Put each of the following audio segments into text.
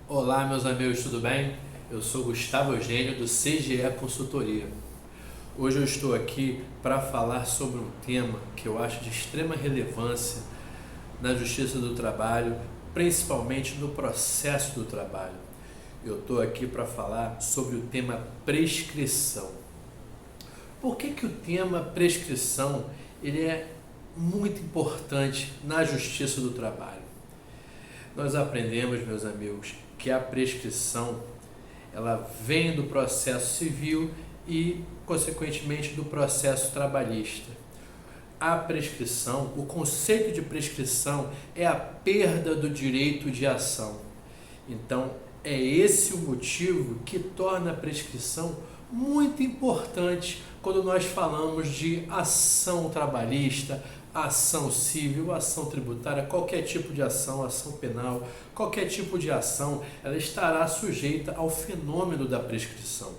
Olá, meus amigos, tudo bem? Eu sou Gustavo Eugênio do CGE Consultoria. Hoje eu estou aqui para falar sobre um tema que eu acho de extrema relevância na Justiça do Trabalho, principalmente no processo do trabalho. Eu estou aqui para falar sobre o tema prescrição. Por que o tema prescrição ele é muito importante na Justiça do Trabalho? Nós aprendemos, meus amigos, que a prescrição ela vem do processo civil e, consequentemente, do processo trabalhista. A prescrição, o conceito de prescrição é a perda do direito de ação. Então, é esse o motivo que torna a prescrição muito importante quando nós falamos de ação trabalhista, ação civil, ação tributária, qualquer tipo de ação, ação penal, qualquer tipo de ação, ela estará sujeita ao fenômeno da prescrição.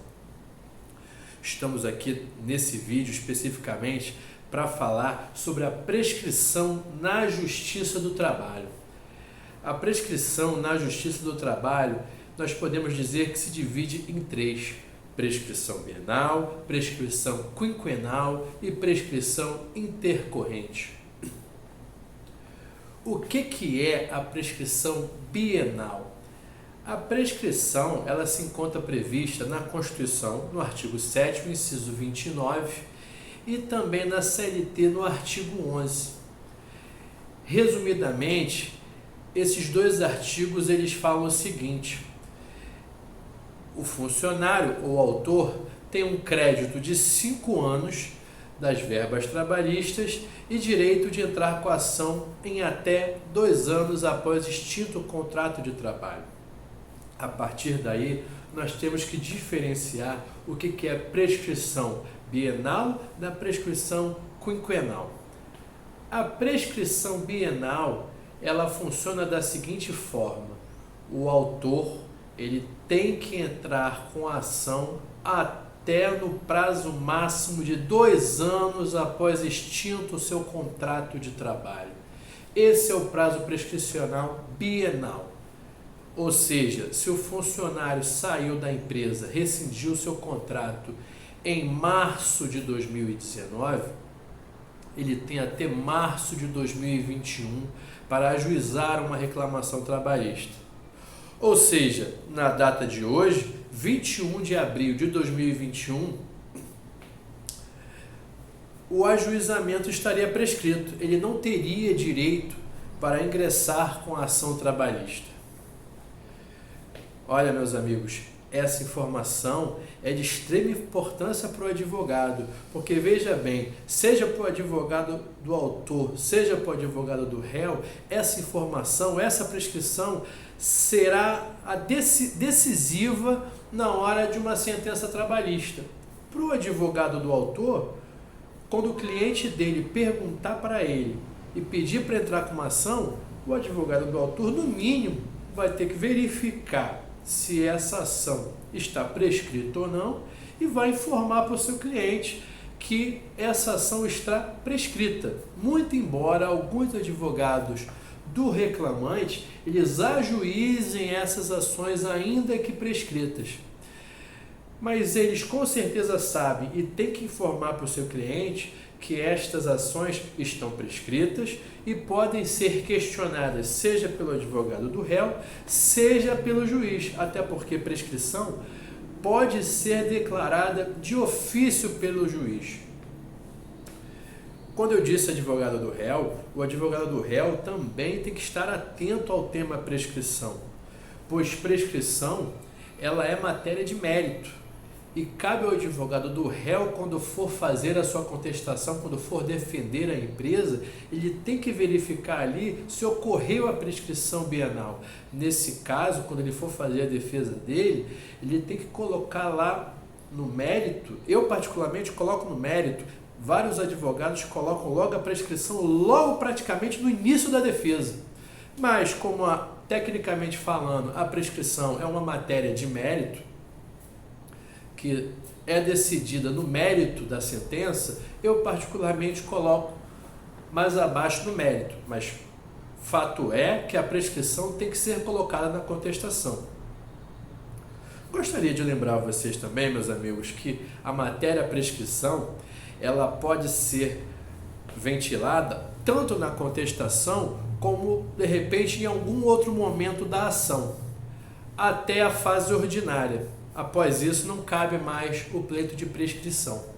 Estamos aqui nesse vídeo especificamente para falar sobre a prescrição na Justiça do Trabalho. A prescrição na Justiça do Trabalho, nós podemos dizer que se divide em três: prescrição bienal, prescrição quinquenal e prescrição intercorrente. O que é a prescrição bienal? A prescrição ela se encontra prevista na Constituição, no artigo 7º, inciso 29, e também na CLT, no artigo 11. Resumidamente, esses dois artigos eles falam o seguinte: o funcionário ou autor tem um crédito de 5 anos das verbas trabalhistas e direito de entrar com a ação em até 2 anos após extinto o contrato de trabalho. A partir daí, nós temos que diferenciar o que é prescrição bienal da prescrição quinquenal. A prescrição bienal, ela funciona da seguinte forma: o autor ele tem que entrar com a ação até no prazo máximo de 2 anos após extinto o seu contrato de trabalho. Esse é o prazo prescricional bienal. Ou seja, se o funcionário saiu da empresa, rescindiu seu contrato em março de 2019, ele tem até março de 2021 para ajuizar uma reclamação trabalhista. Ou seja, na data de hoje, 21 de abril de 2021, o ajuizamento estaria prescrito. Ele não teria direito para ingressar com a ação trabalhista. Olha, meus amigos, essa informação é de extrema importância para o advogado, porque veja bem, seja para o advogado do autor, seja para o advogado do réu, essa informação, essa prescrição será a decisiva na hora de uma sentença trabalhista. Para o advogado do autor, quando o cliente dele perguntar para ele e pedir para entrar com uma ação, o advogado do autor, no mínimo, vai ter que verificar se essa ação está prescrita ou não e vai informar para o seu cliente que essa ação está prescrita. Muito embora alguns advogados do reclamante eles ajuizem essas ações ainda que prescritas. Mas eles com certeza sabem e têm que informar para o seu cliente que estas ações estão prescritas e podem ser questionadas, seja pelo advogado do réu, seja pelo juiz, até porque prescrição pode ser declarada de ofício pelo juiz. Quando eu disse advogado do réu, o advogado do réu também tem que estar atento ao tema prescrição, pois prescrição ela é matéria de mérito. E cabe ao advogado do réu, quando for fazer a sua contestação, quando for defender a empresa, ele tem que verificar ali se ocorreu a prescrição bienal. Nesse caso, quando ele for fazer a defesa dele, ele tem que colocar lá no mérito, eu particularmente coloco no mérito, vários advogados colocam logo a prescrição, logo praticamente no início da defesa. Mas como tecnicamente falando, a prescrição é uma matéria de mérito, que é decidida no mérito da sentença, eu particularmente coloco mais abaixo no mérito, mas Fato é que a prescrição tem que ser colocada na contestação. Gostaria de lembrar a vocês também, meus amigos, que a matéria prescrição, ela pode ser ventilada tanto na contestação como, de repente, em algum outro momento da ação, até a fase ordinária. Após isso, não cabe mais o pleito de prescrição.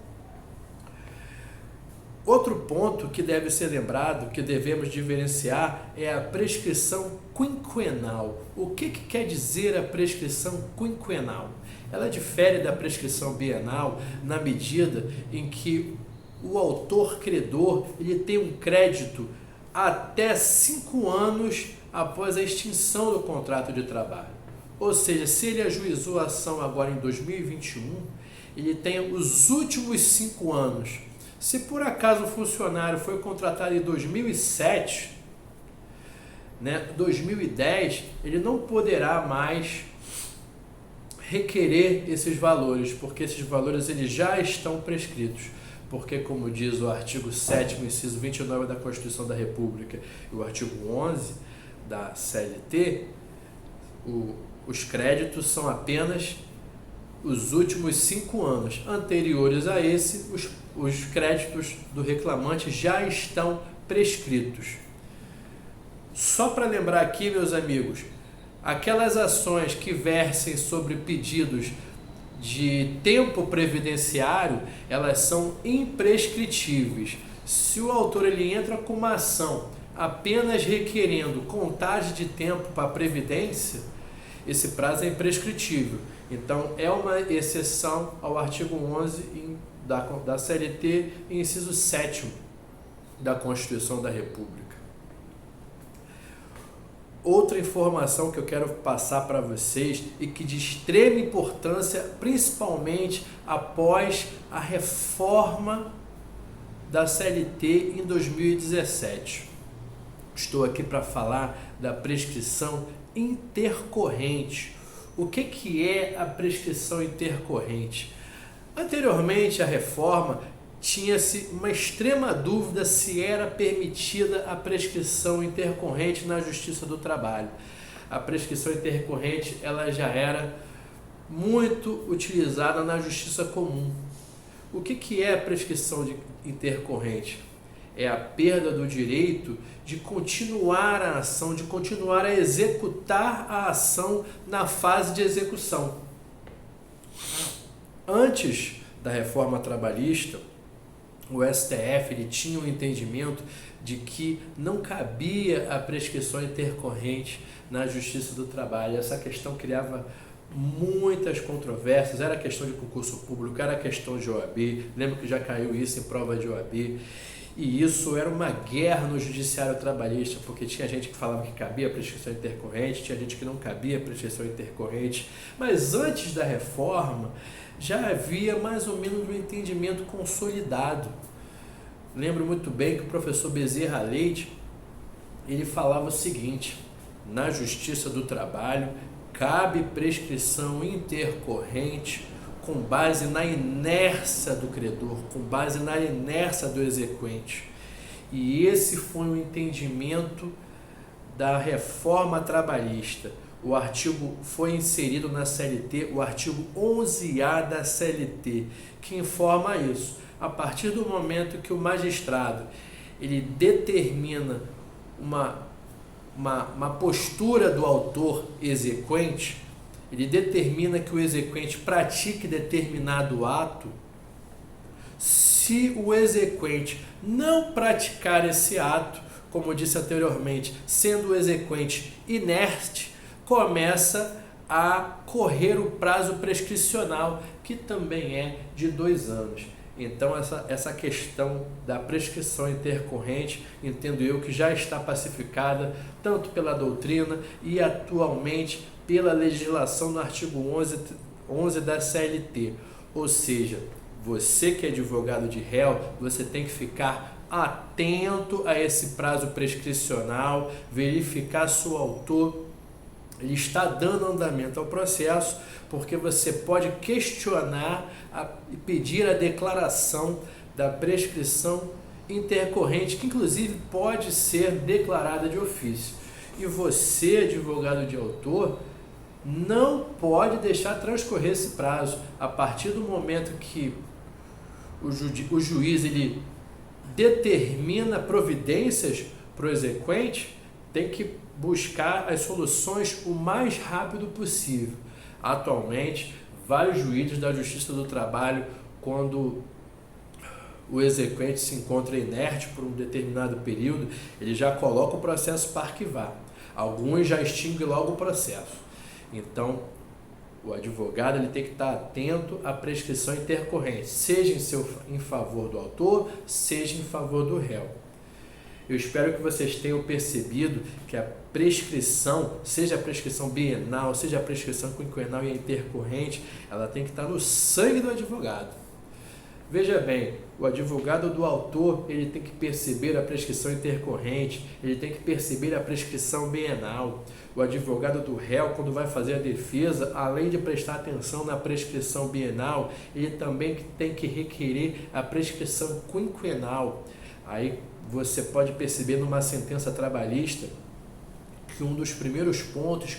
Outro ponto que deve ser lembrado, que devemos diferenciar, é a prescrição quinquenal. O que quer dizer a prescrição quinquenal? Ela difere da prescrição bienal na medida em que o autor credor ele tem um crédito até 5 anos após a extinção do contrato de trabalho. Ou seja, se ele ajuizou a ação agora em 2021, ele tem os últimos 5 anos. Se por acaso o funcionário foi contratado em 2007, 2010, ele não poderá mais requerer esses valores, porque esses valores eles já estão prescritos. Porque, como diz o artigo 7º, inciso 29 da Constituição da República e o artigo 11 da CLT, os créditos são apenas os últimos 5 anos. Anteriores a esse, os créditos do reclamante já estão prescritos. Só para lembrar aqui, meus amigos, aquelas ações que versem sobre pedidos de tempo previdenciário, elas são imprescritíveis. Se o autor ele entra com uma ação apenas requerendo contagem de tempo para a previdência, esse prazo é imprescritível. Então, é uma exceção ao artigo 11 da CLT, inciso 7º da Constituição da República. Outra informação que eu quero passar para vocês e que de extrema importância, principalmente após a reforma da CLT em 2017. Estou aqui para falar da prescrição intercorrente. O que é a prescrição intercorrente? Anteriormente à reforma, tinha-se uma extrema dúvida se era permitida a prescrição intercorrente na Justiça do Trabalho. A prescrição intercorrente ela já era muito utilizada na Justiça Comum. O que é a prescrição intercorrente? É a perda do direito de continuar a ação, de continuar a executar a ação na fase de execução. Antes da reforma trabalhista, o STF ele tinha um entendimento de que não cabia a prescrição intercorrente na Justiça do Trabalho. Essa questão criava muitas controvérsias, era questão de concurso público, era questão de OAB, lembro que já caiu isso em prova de OAB, e isso era uma guerra no judiciário trabalhista, porque tinha gente que falava que cabia a prescrição intercorrente, tinha gente que não cabia a prescrição intercorrente, mas antes da reforma já havia mais ou menos um entendimento consolidado. Lembro muito bem que o professor Bezerra Leite, ele falava o seguinte: na Justiça do Trabalho cabe prescrição intercorrente com base na inércia do credor, com base na inércia do exequente. E esse foi o entendimento da reforma trabalhista. O artigo foi inserido na CLT, o artigo 11A da CLT, que informa isso. A partir do momento que o magistrado ele determina uma postura do autor exequente, ele determina que o exequente pratique determinado ato. Se o exequente não praticar esse ato, como eu disse anteriormente, sendo o exequente inerte, começa a correr o prazo prescricional, que também é de 2 anos. Então, essa questão da prescrição intercorrente, entendo eu que já está pacificada tanto pela doutrina e atualmente pela legislação no artigo 11 da CLT. Ou seja, você que é advogado de réu, você tem que ficar atento a esse prazo prescricional, verificar se o autor ele está dando andamento ao processo, porque você pode questionar e pedir a declaração da prescrição intercorrente, que inclusive pode ser declarada de ofício. E você, advogado de autor, não pode deixar transcorrer esse prazo. A partir do momento que o juiz ele determina providências para o exequente, tem que buscar as soluções o mais rápido possível. Atualmente, vários juízes da Justiça do Trabalho, quando o exequente se encontra inerte por um determinado período, ele já coloca o processo para arquivar. Alguns já extinguem logo o processo. Então, o advogado ele tem que estar atento à prescrição intercorrente, seja em favor do autor, seja em favor do réu. Eu espero que vocês tenham percebido que a prescrição, seja a prescrição bienal, seja a prescrição quinquenal e a intercorrente, ela tem que estar no sangue do advogado. Veja bem, o advogado do autor ele tem que perceber a prescrição intercorrente, ele tem que perceber a prescrição bienal. O advogado do réu, quando vai fazer a defesa, além de prestar atenção na prescrição bienal, ele também tem que requerer a prescrição quinquenal. Aí você pode perceber numa sentença trabalhista que um dos primeiros pontos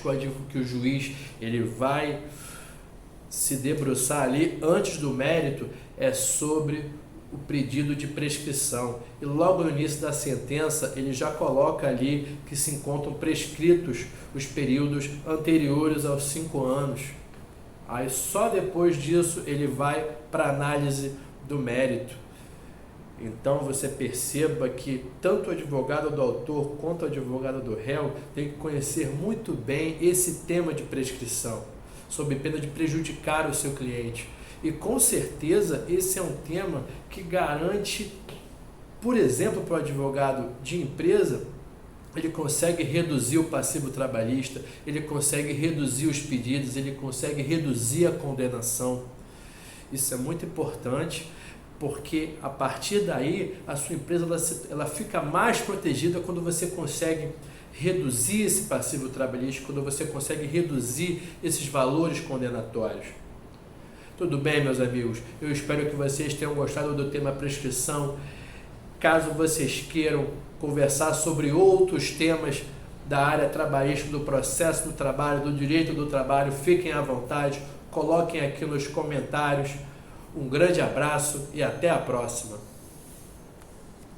que o juiz ele vai se debruçar ali antes do mérito é sobre o pedido de prescrição. E logo no início da sentença ele já coloca ali que se encontram prescritos os períodos anteriores aos 5 anos. Aí só depois disso ele vai para a análise do mérito. Então você perceba que tanto o advogado do autor quanto o advogado do réu tem que conhecer muito bem esse tema de prescrição, sob pena de prejudicar o seu cliente. E com certeza esse é um tema que garante, por exemplo, para o advogado de empresa, ele consegue reduzir o passivo trabalhista, ele consegue reduzir os pedidos, ele consegue reduzir a condenação. Isso é muito importante, porque a partir daí a sua empresa ela fica mais protegida quando você consegue reduzir esse passivo trabalhista, quando você consegue reduzir esses valores condenatórios. Tudo bem, meus amigos? Eu espero que vocês tenham gostado do tema prescrição. Caso vocês queiram conversar sobre outros temas da área trabalhista, do processo do trabalho, do direito do trabalho, fiquem à vontade, coloquem aqui nos comentários. Um grande abraço e até a próxima!